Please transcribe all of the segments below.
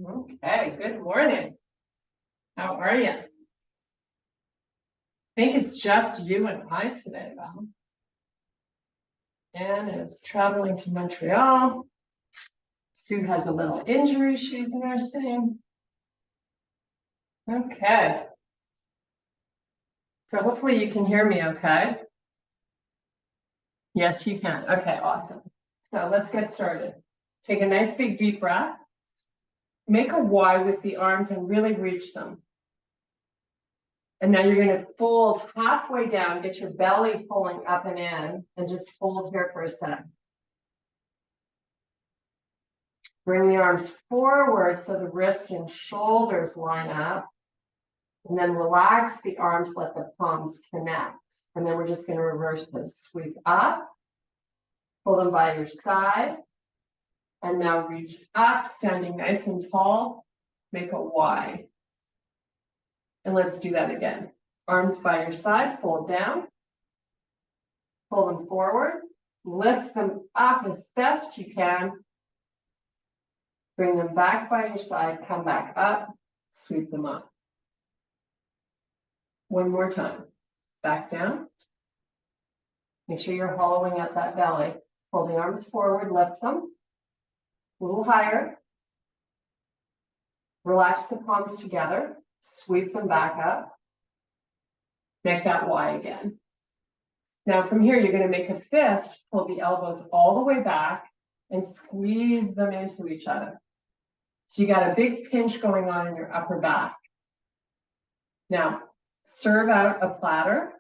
Okay, good morning. How are you? I think it's just you and I today, though. Anne is traveling to Montreal. Sue has a little injury she's nursing. Okay. So hopefully you can hear me okay. Yes, you can. Okay, awesome. So let's get started. Take a nice big deep breath. Make a Y with the arms and really reach them. And now you're going to fold halfway down, get your belly pulling up and in, and just hold here for a second. Bring the arms forward so the wrists and shoulders line up. And then relax the arms, let the palms connect. And then we're just going to reverse this. Sweep up, pull them by your side. And now reach up, standing nice and tall. Make a Y. And let's do that again. Arms by your side, fold down. Pull them forward. Lift them up as best you can. Bring them back by your side, come back up, sweep them up. One more time. Back down. Make sure you're hollowing out that belly. Pull the arms forward, lift them. A little higher. Relax the palms together. Sweep them back up. Make that Y again. Now from here, you're going to make a fist. Pull the elbows all the way back and squeeze them into each other. So you got a big pinch going on in your upper back. Now, serve out a platter.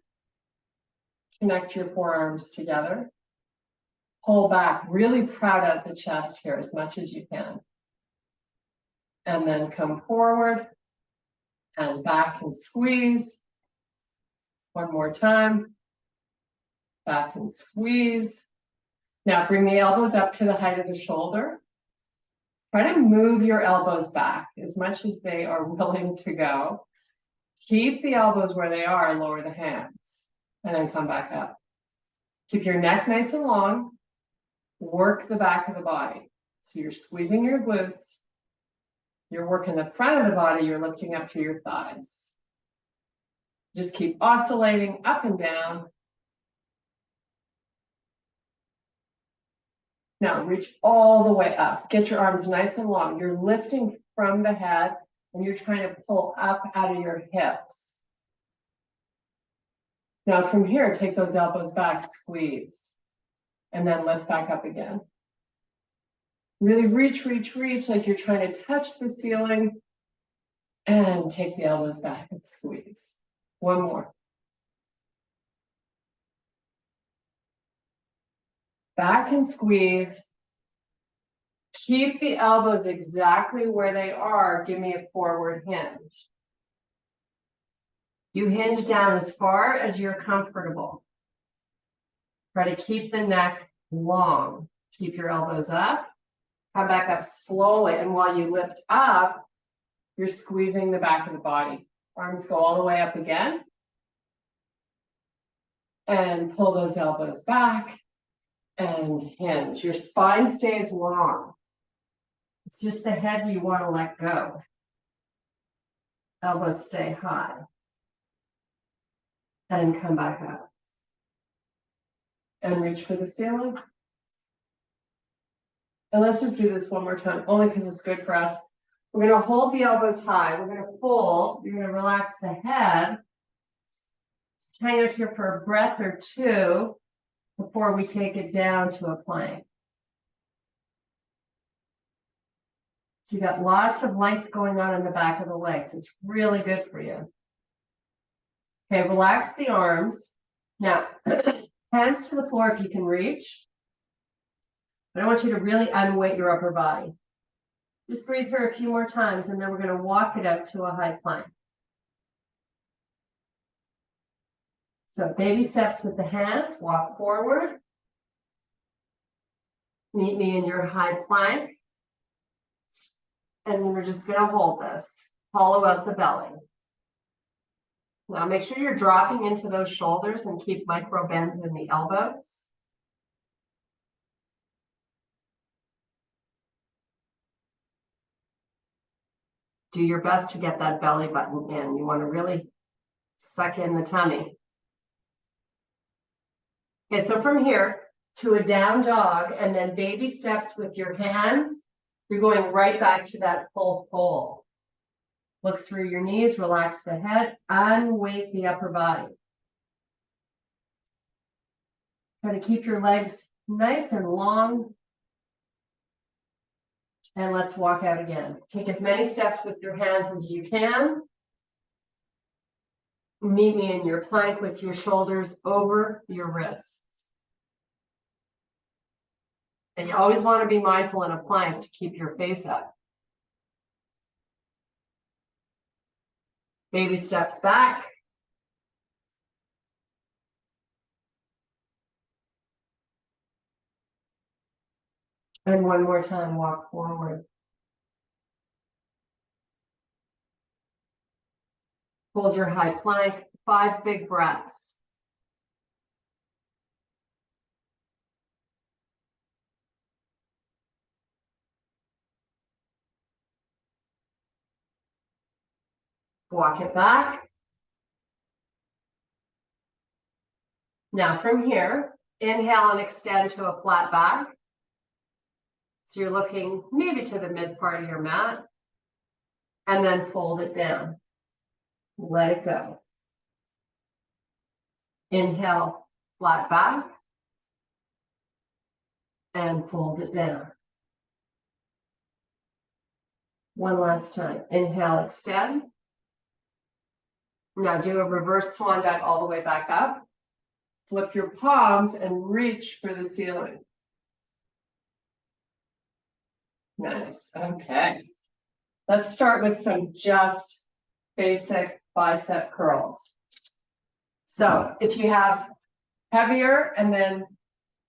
Connect your forearms together. Pull back, really proud out the chest here as much as you can. And then come forward and back and squeeze. One more time. Back and squeeze. Now bring the elbows up to the height of the shoulder. Try to move your elbows back as much as they are willing to go. Keep the elbows where they are and lower the hands. And then come back up. Keep your neck nice and long. Work the back of the body. So you're squeezing your glutes. You're working the front of the body. You're lifting up through your thighs. Just keep oscillating up and down. Now reach all the way up. Get your arms nice and long. You're lifting from the head and you're trying to pull up out of your hips. Now from here, take those elbows back, squeeze, and then lift back up again. Really reach, reach, reach like you're trying to touch the ceiling and take the elbows back and squeeze. One more. Back and squeeze. Keep the elbows exactly where they are. Give me a forward hinge. You hinge down as far as you're comfortable. Try to keep the neck long. Keep your elbows up. Come back up slowly. And while you lift up, you're squeezing the back of the body. Arms go all the way up again. And pull those elbows back. And hinge. Your spine stays long. It's just the head you want to let go. Elbows stay high. And come back up. And reach for the ceiling. And let's just do this one more time, only because it's good for us. We're going to hold the elbows high. We're going to fold. You're going to relax the head. Just hang out here for a breath or two before we take it down to a plank. So you got lots of length going on in the back of the legs. It's really good for you. Okay, relax the arms. Now, hands to the floor if you can reach. But I want you to really unweight your upper body. Just breathe here a few more times, and then we're going to walk it up to a high plank. So baby steps with the hands, walk forward. Meet me in your high plank. And then we're just going to hold this. Hollow out the belly. Now make sure you're dropping into those shoulders and keep micro bends in the elbows. do your best to get that belly button in. You want to really suck in the tummy. Okay, so from here to a down dog and then baby steps with your hands, you're going right back to that full fold. Look through your knees, relax the head, unweight the upper body. Try to keep your legs nice and long. And let's walk out again. Take as many steps with your hands as you can. Meet me in your plank with your shoulders over your wrists. And you always want to be mindful in a plank to keep your face up. Baby steps back. And one more time, walk forward. Hold your high plank, 5 big breaths. Walk it back. Now from here, inhale and extend to a flat back. So you're looking maybe to the mid part of your mat. And then fold it down. Let it go. Inhale, flat back. And fold it down. One last time. Inhale, extend. Now do a reverse swan dive all the way back up. Flip your palms and reach for the ceiling. Nice. Okay. Let's start with some just basic bicep curls. So if you have heavier and then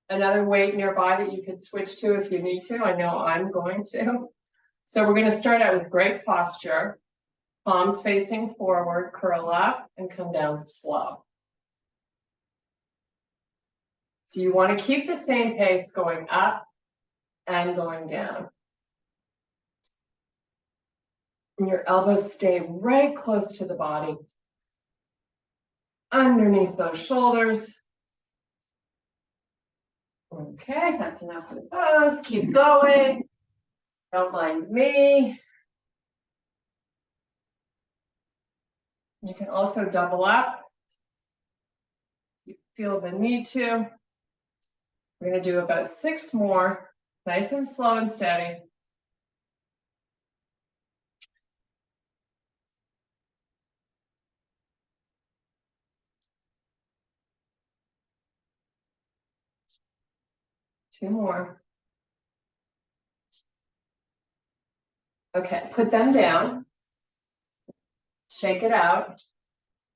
another weight nearby that you could switch to if you need to, I know I'm going to. So we're going to start out with great posture. Palms facing forward, curl up and come down slow. So you want to keep the same pace going up and going down. And your elbows stay right close to the body. Underneath those shoulders. Okay, that's enough of those. Keep going. Don't mind me. You can also double up. You feel the need to. We're going to do about 6 more, nice and slow and steady. Two more. Okay, put them down. Shake it out.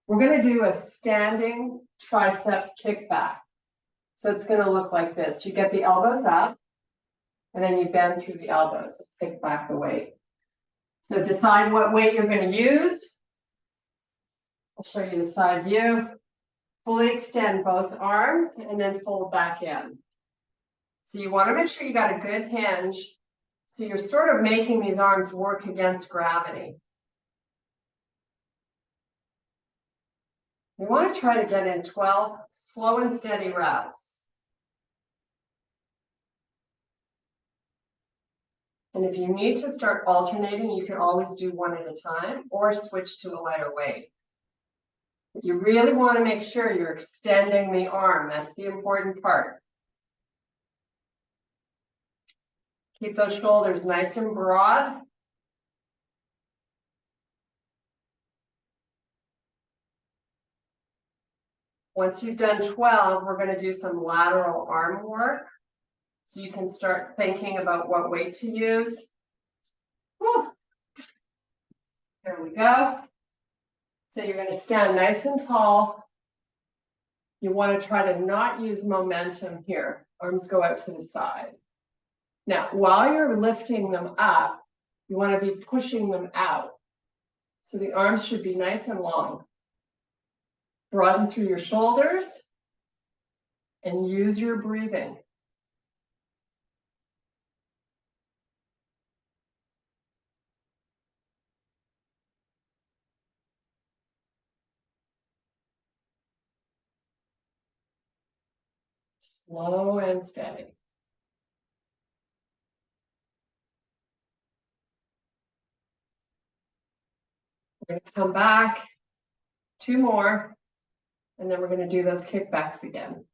We're going to do a standing tricep kickback. So it's going to look like this. You get the elbows up, and then you bend through the elbows, kick back the weight. So decide what weight you're going to use. I'll show you the side view. Fully extend both arms and then fold back in. So you want to make sure you got a good hinge. So you're sort of making these arms work against gravity. We want to try to get in 12 slow and steady reps. And if you need to start alternating, you can always do one at a time or switch to a lighter weight. But you really want to make sure you're extending the arm. That's the important part. Keep those shoulders nice and broad. Once you've done 12, we're going to do some lateral arm work. So you can start thinking about what weight to use. Whew. Here we go. So you're going to stand nice and tall. You want to try to not use momentum here. Arms go out to the side. Now, while you're lifting them up, you want to be pushing them out. So the arms should be nice and long. Broaden through your shoulders and use your breathing. Slow and steady. We're going to come back, 2 more, and then we're going to do those kickbacks again.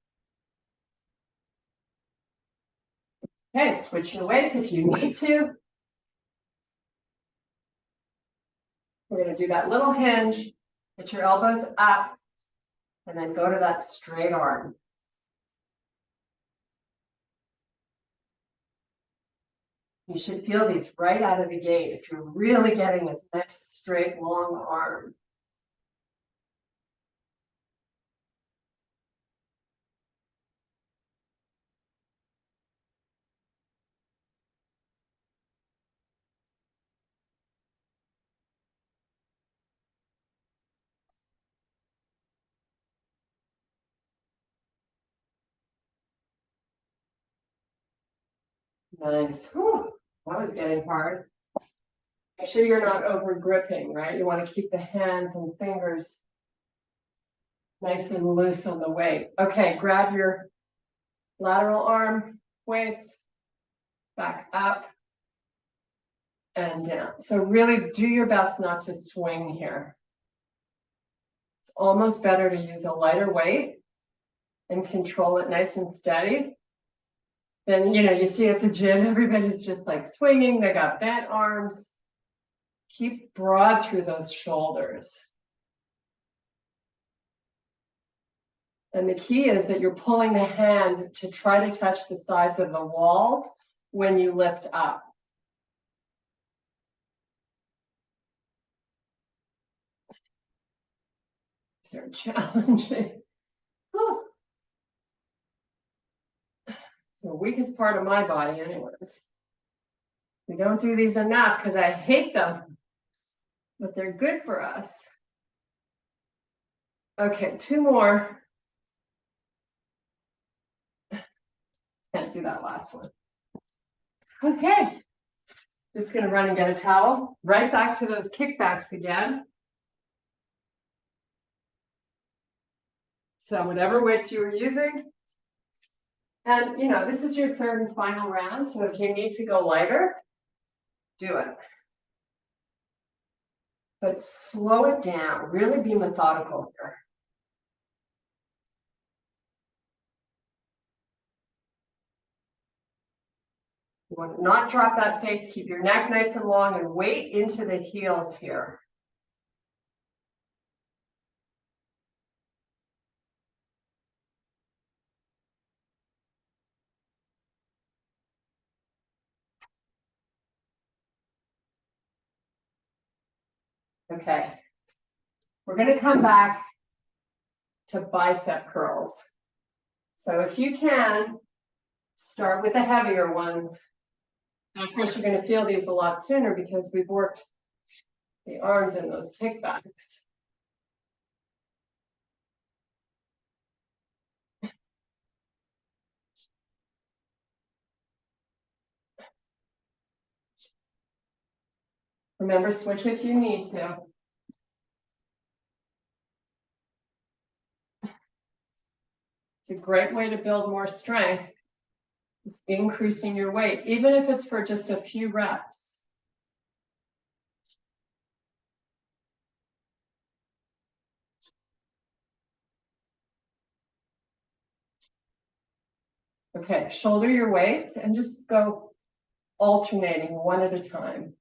Okay, switch your weights if you need to. We're going to do that little hinge, get your elbows up, and then go to that straight arm. You should feel these right out of the gate if you're really getting this nice, straight, long arm. Nice. Whew, that was getting hard. Make sure you're not over gripping, right? You want to keep the hands and fingers nice and loose on the weight. Okay, grab your lateral arm weights, back up and down. So really do your best not to swing here. It's almost better to use a lighter weight and control it nice and steady. Then, you see at the gym, everybody's just like swinging. They got bent arms. Keep broad through those shoulders. And the key is that you're pulling the hand to try to touch the sides of the walls when you lift up. These are challenging. It's the weakest part of my body anyways. We don't do these enough because I hate them, but they're good for us. Okay, 2 more. Can't do that last one. Okay, just gonna run and get a towel. Right back to those kickbacks again. So whatever weights you were using. And this is your 3rd and final round. So if you need to go lighter, do it. But slow it down, really be methodical here. You want to not drop that face, keep your neck nice and long and weight into the heels here. Okay, we're going to come back to bicep curls. So if you can, start with the heavier ones. And of course, you're going to feel these a lot sooner because we've worked the arms in those kickbacks. Remember, switch if you need to. It's a great way to build more strength, is increasing your weight, even if it's for just a few reps. Okay, shoulder your weights and just go alternating one at a time.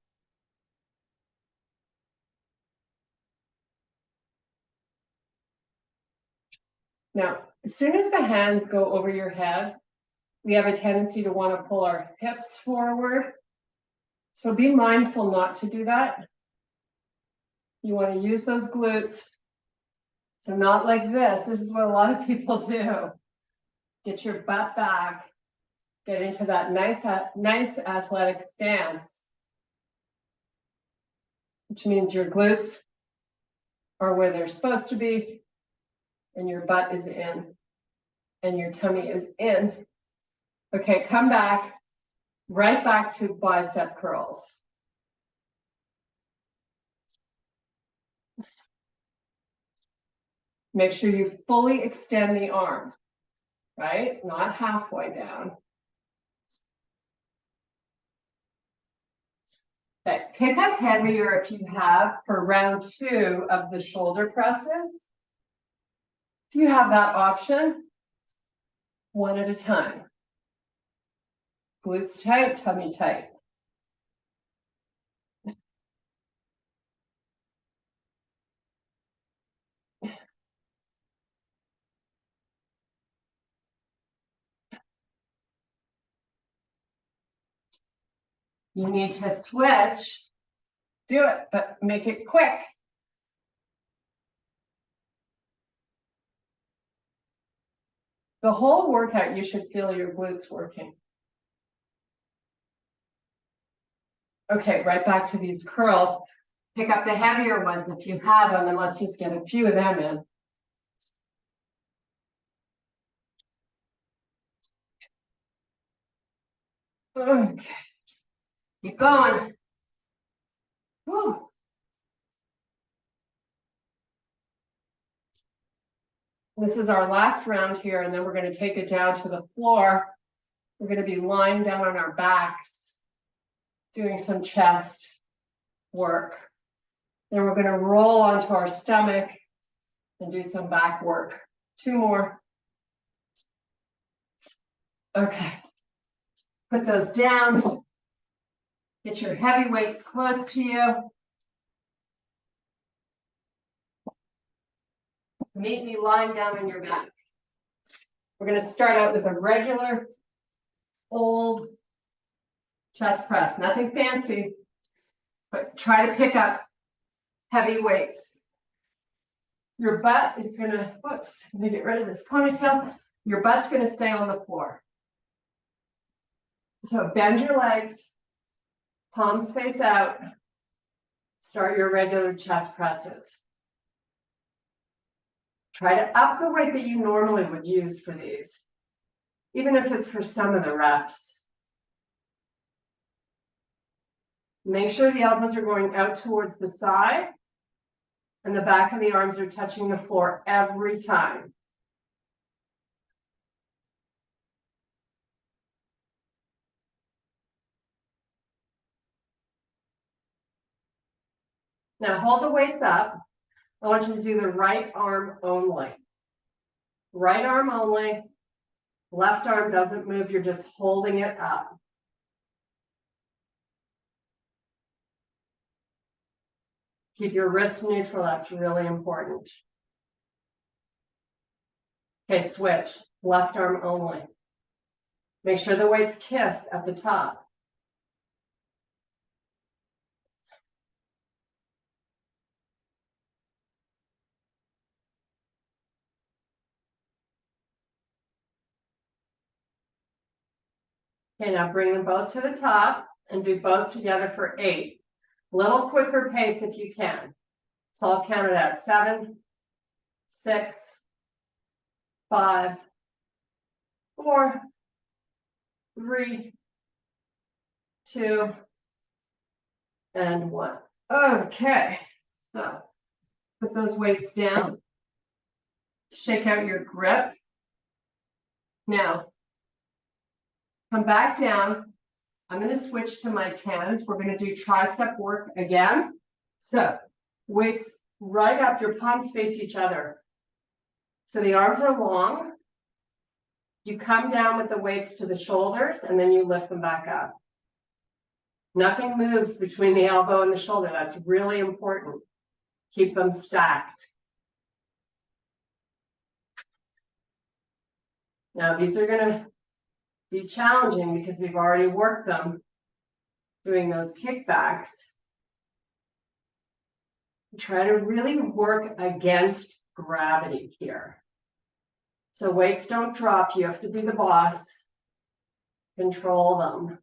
Now, as soon as the hands go over your head, we have a tendency to want to pull our hips forward. So be mindful not to do that. You want to use those glutes. So not like this. This is what a lot of people do. Get your butt back. Get into that nice athletic stance, which means your glutes are where they're supposed to be, and your butt is in, and your tummy is in. Okay, come back, right back to bicep curls. Make sure you fully extend the arm. right? Not halfway down. Okay, pick up heavier if you have for round 2 of the shoulder presses. If you have that option, one at a time. Glutes tight, tummy tight. You need to switch. Do it, but make it quick. The whole workout, you should feel your glutes working. Okay, right back to these curls. Pick up the heavier ones if you have them, and let's just get a few of them in. Okay, keep going. Whew. This is our last round here, and then we're going to take it down to the floor. We're going to be lying down on our backs, doing some chest work. Then we're going to roll onto our stomach and do some back work. 2 more. Okay. Put those down. Get your heavy weights close to you. Meet me lying down on your back. We're going to start out with a regular old chest press. Nothing fancy, but try to pick up heavy weights. Your butt is going to, whoops, let me get rid of this ponytail. Your butt's going to stay on the floor. So bend your legs, palms face out. Start your regular chest presses. Try to up the weight that you normally would use for these, even if it's for some of the reps. Make sure the elbows are going out towards the side and the back of the arms are touching the floor every time. Now hold the weights up. I want you to do the right arm only. Right arm only. Left arm doesn't move, you're just holding it up. Keep your wrists neutral, that's really important. Okay, switch. Left arm only. Make sure the weights kiss at the top. Okay, now bring them both to the top and do both together for 8. Little quicker pace if you can. So I'll count it out. 7, 6, 5, 4, 3, 2, and 1. Okay, so put those weights down. Shake out your grip. Now, come back down. I'm going to switch to my 10s. We're going to do tricep work again. So weights right up, your palms face each other. So the arms are long. You come down with the weights to the shoulders and then you lift them back up. Nothing moves between the elbow and the shoulder. That's really important. Keep them stacked. Now these are going to be challenging because we've already worked them doing those kickbacks. Try to really work against gravity here. So weights don't drop. You have to be the boss. Control them.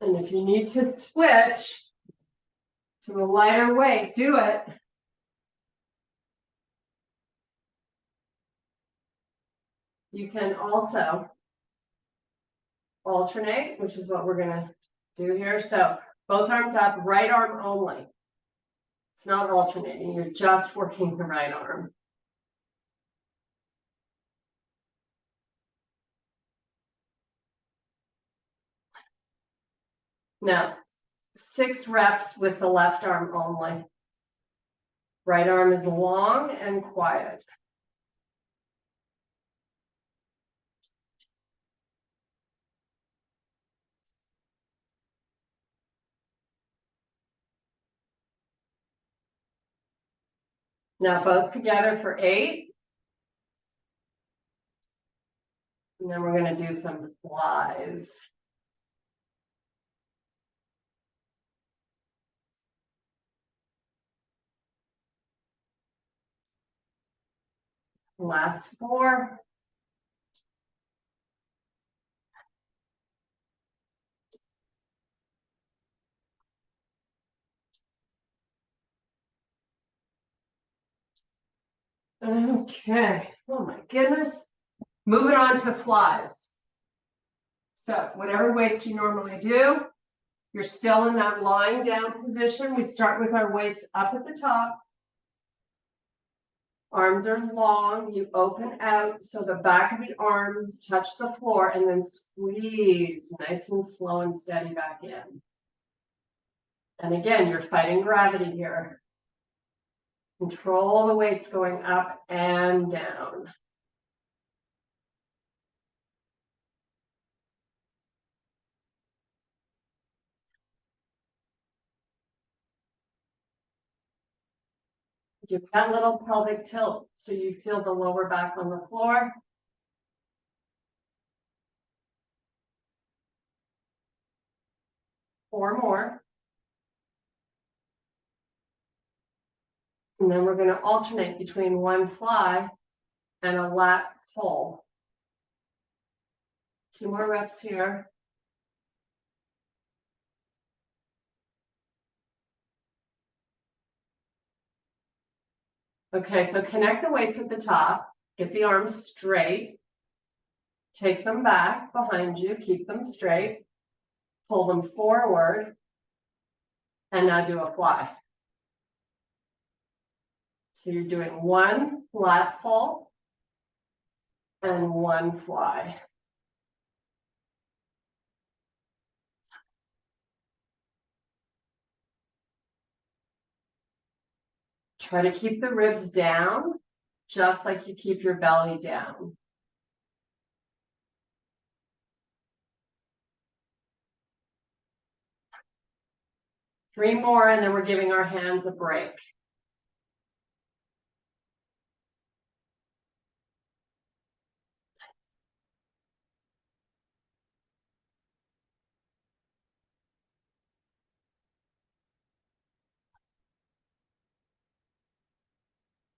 And if you need to switch to a lighter weight, do it. You can also alternate, which is what we're going to do here. So both arms up, right arm only. It's not alternating. You're just working the right arm. Now, 6 reps with the left arm only. Right arm is long and quiet. Now both together for 8. And then we're going to do some flies. Last 4. Okay. Oh my goodness. Moving on to flies. So whatever weights you normally do, you're still in that lying down position. We start with our weights up at the top. Arms are long, you open out so the back of the arms touch the floor and then squeeze nice and slow and steady back in. And again, you're fighting gravity here. Control the weights going up and down. Give that little pelvic tilt so you feel the lower back on the floor. Four more. And then we're going to alternate between one fly and a lat pull. 2 more reps here. Okay, so connect the weights at the top, get the arms straight, take them back behind you, keep them straight, pull them forward, and now do a fly. So you're doing 1 lat pull and 1 fly. Try to keep the ribs down, just like you keep your belly down. Three more, and then we're giving our hands a break.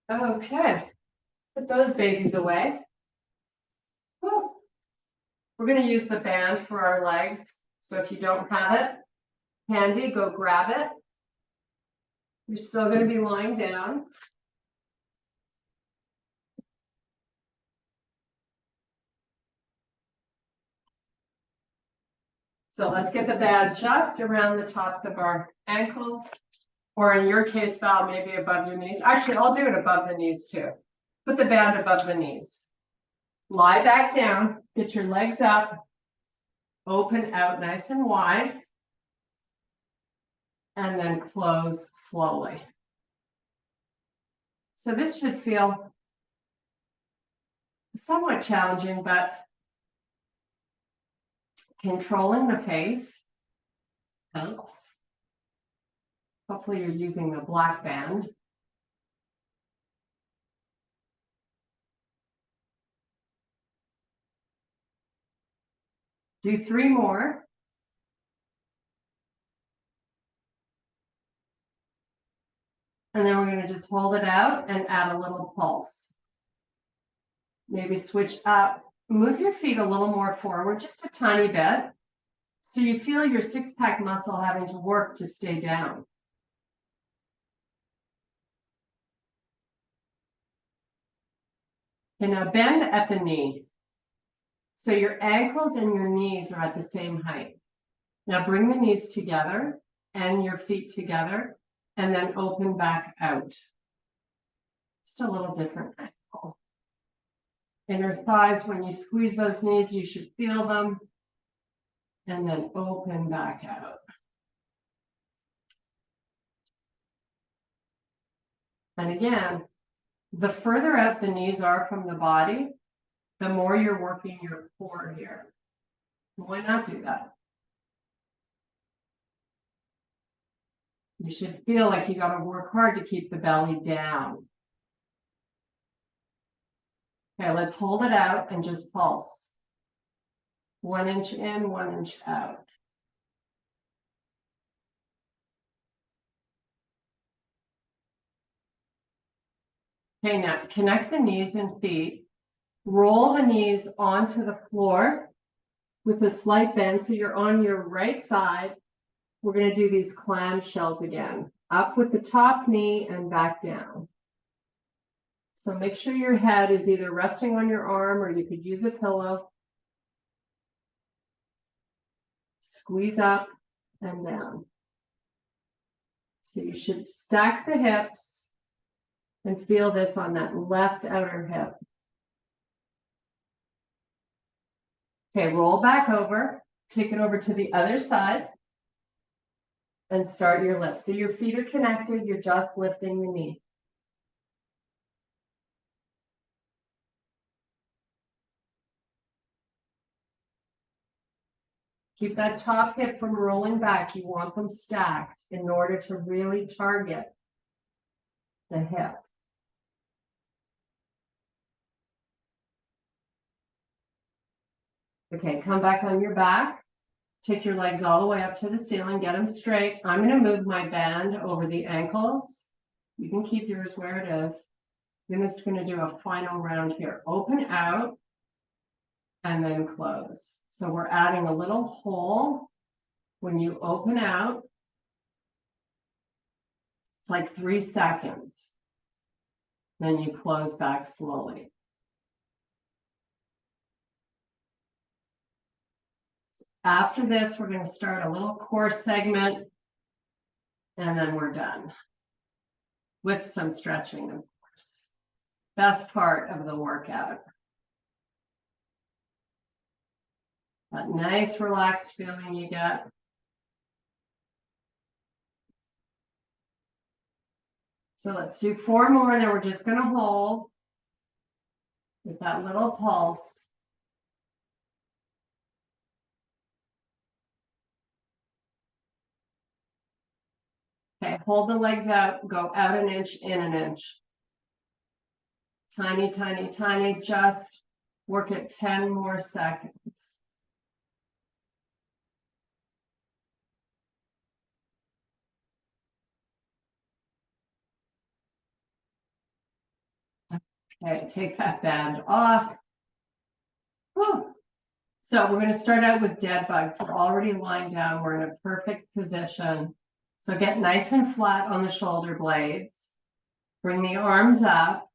Okay, put those babies away. Whew. We're going to use the band for our legs. So if you don't have it handy, go grab it. You're still going to be lying down. So let's get the band just around the tops of our ankles, or in your case, Val, maybe above your knees. Actually, I'll do it above the knees too. Put the band above the knees. Lie back down, get your legs up, open out nice and wide, and then close slowly. So this should feel somewhat challenging, but controlling the pace helps. Hopefully you're using the black band. Do 3 more. And then we're going to just hold it out and add a little pulse. Maybe switch up. Move your feet a little more forward, just a tiny bit. So you feel your 6-pack muscle having to work to stay down. And now bend at the knee. So your ankles and your knees are at the same height. Now bring the knees together and your feet together, and then open back out. Just a little different angle. Inner thighs, when you squeeze those knees, you should feel them. And then open back out. And again, the further out the knees are from the body, the more you're working your core here. Why not do that? You should feel like you got to work hard to keep the belly down. Okay, let's hold it out and just pulse. 1 inch in, 1 inch out. Okay, now connect the knees and feet. Roll the knees onto the floor with a slight bend so you're on your right side. We're going to do these clamshells again. Up with the top knee and back down. So make sure your head is either resting on your arm or you could use a pillow. Squeeze up and down. So you should stack the hips and feel this on that left outer hip. Okay, roll back over, take it over to the other side, and start your lift. So your feet are connected, you're just lifting the knee. Keep that top hip from rolling back. You want them stacked in order to really target the hip. Okay, come back on your back. Take your legs all the way up to the ceiling, get them straight. I'm going to move my band over the ankles. You can keep yours where it is. I'm just going to do a final round here. Open out and then close. So we're adding a little hole when you open out. It's like 3 seconds. Then you close back slowly. After this, we're going to start a little core segment, and then we're done with some stretching, of course. Best part of the workout. That nice relaxed feeling you get. So let's do 4 more, and then we're just going to hold with that little pulse. Okay, hold the legs out, go out an inch, in an inch. Tiny, tiny, tiny, just work it 10 more seconds. Okay, take that band off. Whew. So we're going to start out with dead bugs. We're already lying down. We're in a perfect position. So get nice and flat on the shoulder blades. Bring the arms up.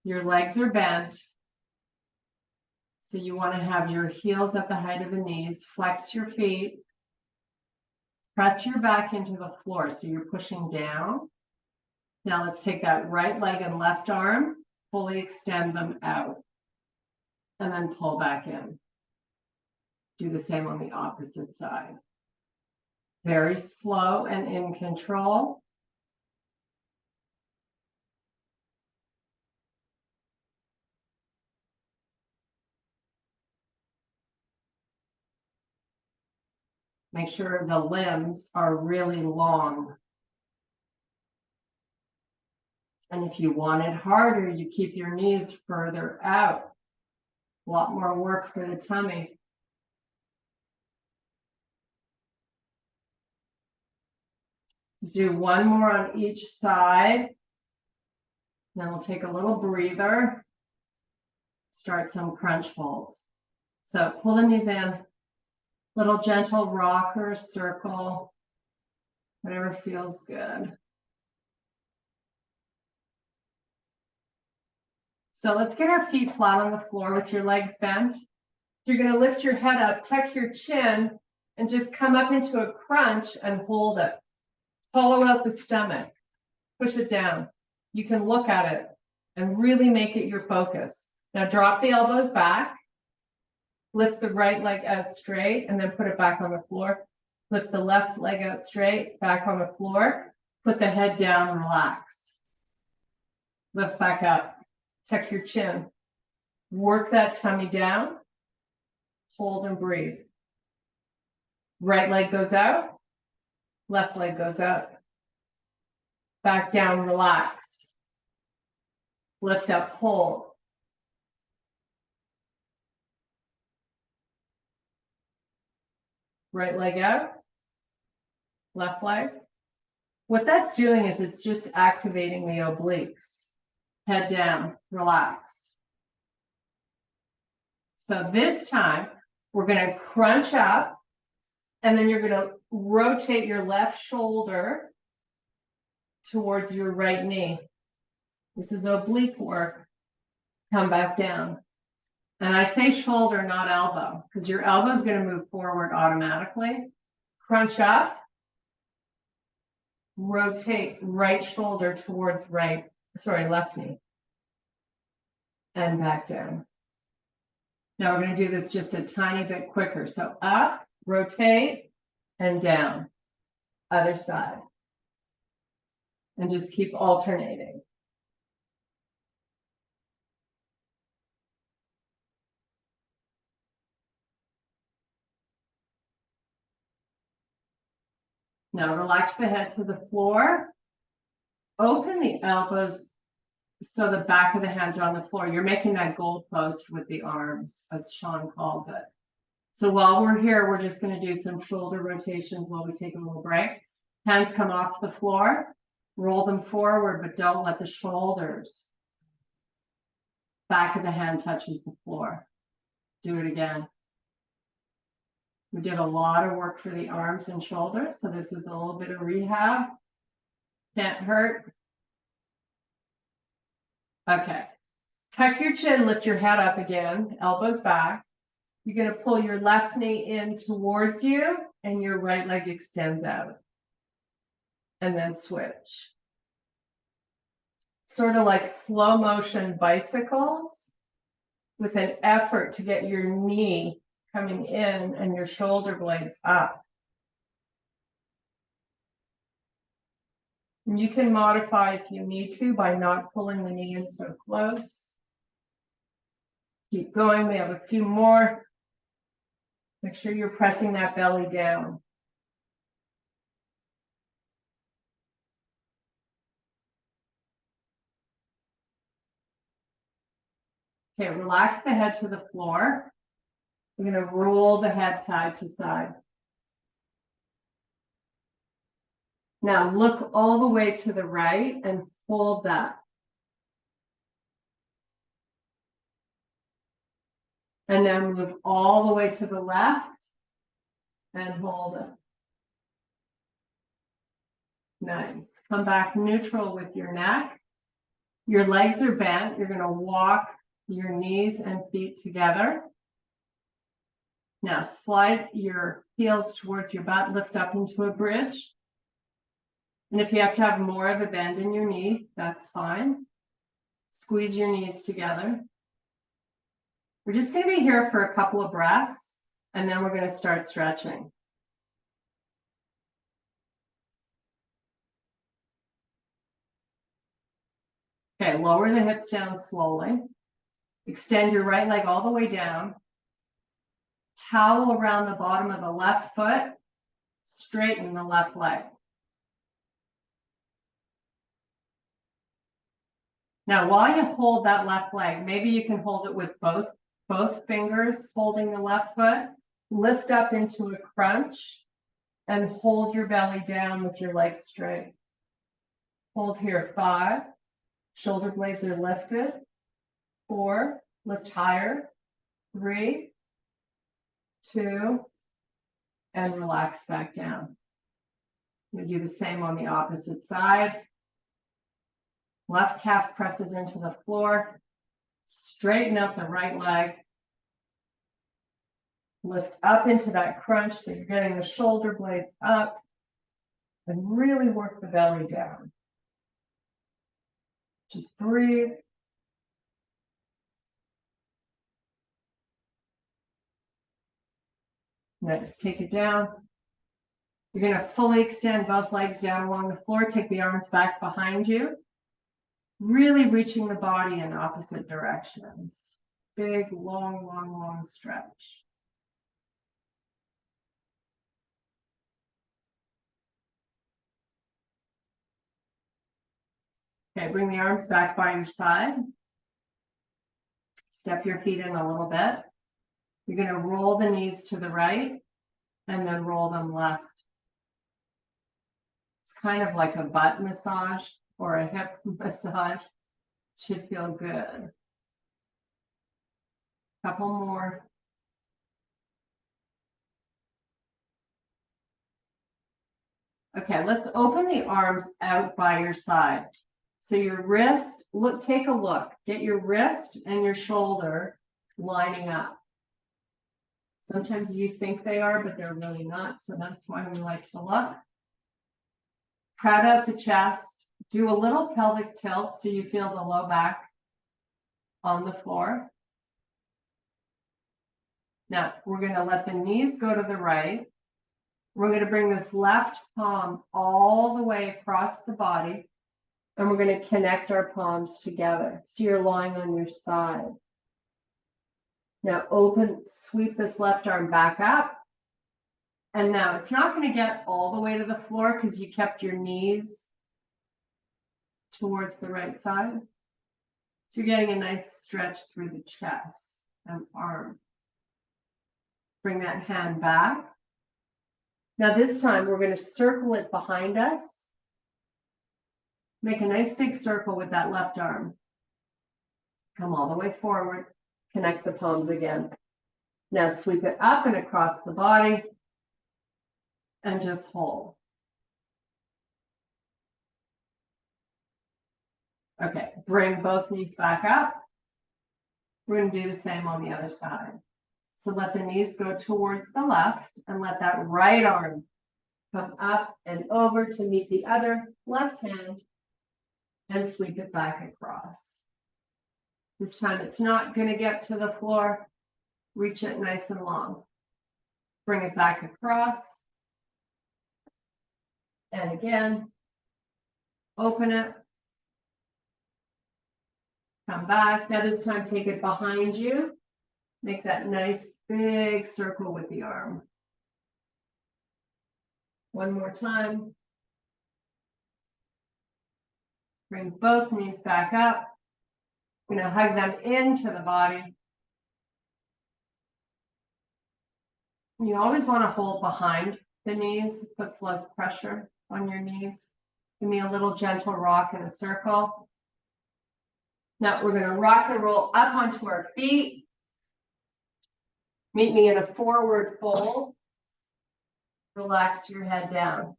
Your legs are bent. So you want to have your heels at the height of the knees. Flex your feet. Press your back into the floor. So you're pushing down. Now let's take that right leg and left arm. Fully extend them out. And then pull back in. Do the same on the opposite side. Very slow and in control. Make sure the limbs are really long. And if you want it harder, you keep your knees further out. A lot more work for the tummy. Let's do 1 more on each side. Then we'll take a little breather. Start some crunch holds. So pull the knees in. Little gentle rocker, circle. Whatever feels good. So let's get our feet flat on the floor with your legs bent. You're going to lift your head up, tuck your chin, and just come up into a crunch and hold it. Hollow out the stomach. Push it down. You can look at it and really make it your focus. Now drop the elbows back. Lift the right leg out straight and then put it back on the floor. Lift the left leg out straight, back on the floor. Put the head down, relax. Lift back up. Tuck your chin. Work that tummy down. Hold and breathe. Right leg goes out. Left leg goes out. Back down, relax. Lift up, hold. Right leg out. Left leg. What that's doing is it's just activating the obliques. Head down, relax. So this time, we're going to crunch up, and then you're going to rotate your left shoulder towards your right knee. This is oblique work. Come back down. And I say shoulder, not elbow, because your elbow is going to move forward automatically. Crunch up. Rotate right shoulder towards left knee. And back down. Now we're going to do this just a tiny bit quicker. So up, rotate, and down. Other side. And just keep alternating. Now relax the head to the floor. Open the elbows so the back of the hands are on the floor. You're making that goalpost with the arms, as Sean calls it. So while we're here, we're just going to do some shoulder rotations while we take a little break. Hands come off the floor. Roll them forward, but don't let the shoulders. Back of the hand touches the floor. Do it again. We did a lot of work for the arms and shoulders, so this is a little bit of rehab. Can't hurt. Okay. Tuck your chin, lift your head up again, elbows back. You're going to pull your left knee in towards you, and your right leg extends out. And then switch. Sort of like slow motion bicycles with an effort to get your knee coming in and your shoulder blades up. And you can modify if you need to by not pulling the knee in so close. Keep going. We have a few more. Make sure you're pressing that belly down. Okay, relax the head to the floor. We're going to roll the head side to side. Now look all the way to the right and hold that. And then move all the way to the left and hold it. Nice. Come back neutral with your neck. Your legs are bent. You're going to walk your knees and feet together. Now slide your heels towards your butt, lift up into a bridge. And if you have to have more of a bend in your knee, that's fine. Squeeze your knees together. We're just going to be here for a couple of breaths, and then we're going to start stretching. Okay, lower the hips down slowly. Extend your right leg all the way down. Towel around the bottom of the left foot. Straighten the left leg. Now, while you hold that left leg, maybe you can hold it with both fingers holding the left foot. Lift up into a crunch and hold your belly down with your legs straight. Hold here, 5. Shoulder blades are lifted. 4, lift higher. 3, 2, and relax back down. We do the same on the opposite side. Left calf presses into the floor. Straighten up the right leg. Lift up into that crunch so you're getting the shoulder blades up. And really work the belly down. Just breathe. Nice. Take it down. You're going to fully extend both legs down along the floor. Take the arms back behind you. Really reaching the body in opposite directions. Big, long, long, long stretch. Okay, bring the arms back by your side. Step your feet in a little bit. You're going to roll the knees to the right and then roll them left. It's kind of like a butt massage or a hip massage. Should feel good. Couple more. Okay, let's open the arms out by your side. So your wrist, take a look. Get your wrist and your shoulder lining up. Sometimes you think they are, but they're really not. So that's why we like to look. Crowd out the chest. Do a little pelvic tilt so you feel the low back on the floor. Now, we're going to let the knees go to the right. We're going to bring this left palm all the way across the body, and we're going to connect our palms together. So you're lying on your side. Now sweep this left arm back up. And now it's not going to get all the way to the floor because you kept your knees towards the right side. So you're getting a nice stretch through the chest and arm. Bring that hand back. Now this time we're going to circle it behind us. Make a nice big circle with that left arm. Come all the way forward. Connect the palms again. Now sweep it up and across the body and just hold. Okay, bring both knees back up. We're going to do the same on the other side. So let the knees go towards the left and let that right arm come up and over to meet the other left hand and sweep it back across. This time it's not going to get to the floor. Reach it nice and long. Bring it back across. And again, open it. Come back. Now this time take it behind you. Make that nice big circle with the arm. One more time. Bring both knees back up. We're going to hug them into the body. You always want to hold behind the knees. It puts less pressure on your knees. Give me a little gentle rock in a circle. Now we're going to rock and roll up onto our feet. Meet me in a forward fold. Relax your head down.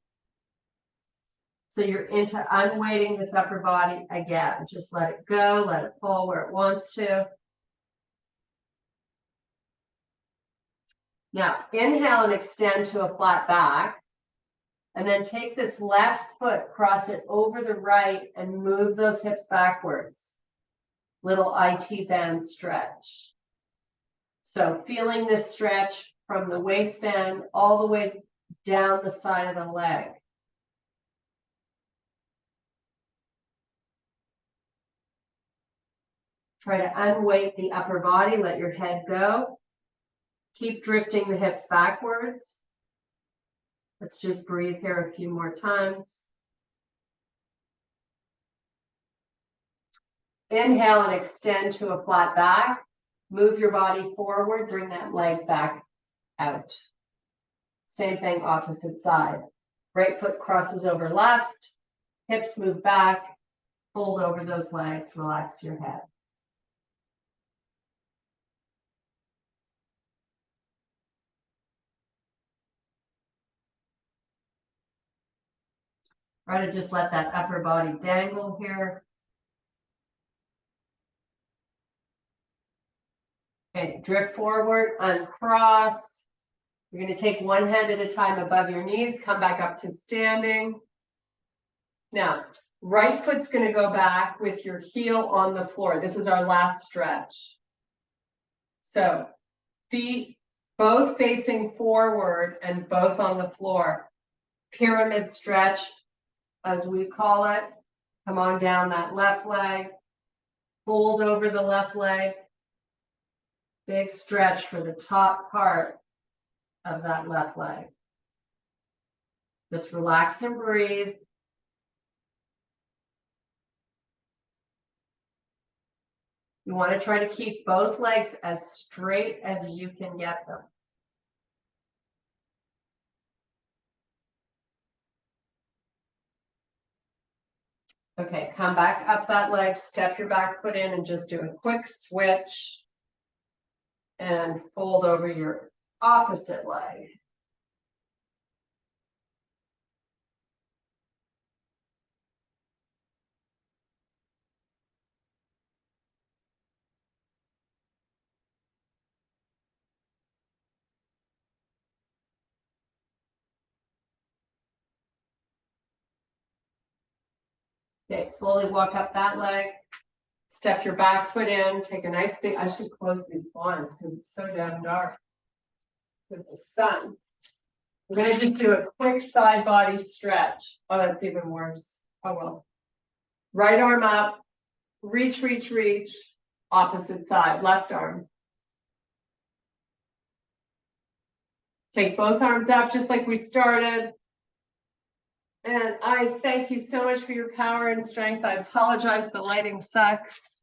So you're into unweighting this upper body again. Just let it go, let it fall where it wants to. Now, inhale and extend to a flat back. And then take this left foot, cross it over the right, and move those hips backwards. Little IT band stretch. So feeling this stretch from the waistband all the way down the side of the leg. Try to unweight the upper body, let your head go. Keep drifting the hips backwards. Let's just breathe here a few more times. Inhale and extend to a flat back. Move your body forward, bring that leg back out. Same thing, opposite side. Right foot crosses over left, hips move back, fold over those legs, relax your head. Try to just let that upper body dangle here. Okay, drift forward, uncross. You're going to take one hand at a time above your knees, come back up to standing. Now, right foot's going to go back with your heel on the floor. This is our last stretch. So, feet both facing forward and both on the floor. Pyramid stretch, as we call it. Come on down that left leg. Fold over the left leg. Big stretch for the top part of that left leg. Just relax and breathe. You want to try to keep both legs as straight as you can get them. Okay, come back up that leg, step your back foot in and just do a quick switch and fold over your opposite leg. Okay, slowly walk up that leg, step your back foot in, take a nice big, I should close these blinds because it's so damn dark with the sun. We're gonna just do a quick side body stretch. Oh, that's even worse. Oh well. Right arm up, reach, reach, reach, opposite side, left arm. Take both arms up just like we started. And I thank you so much for your power and strength. I apologize, the lighting sucks.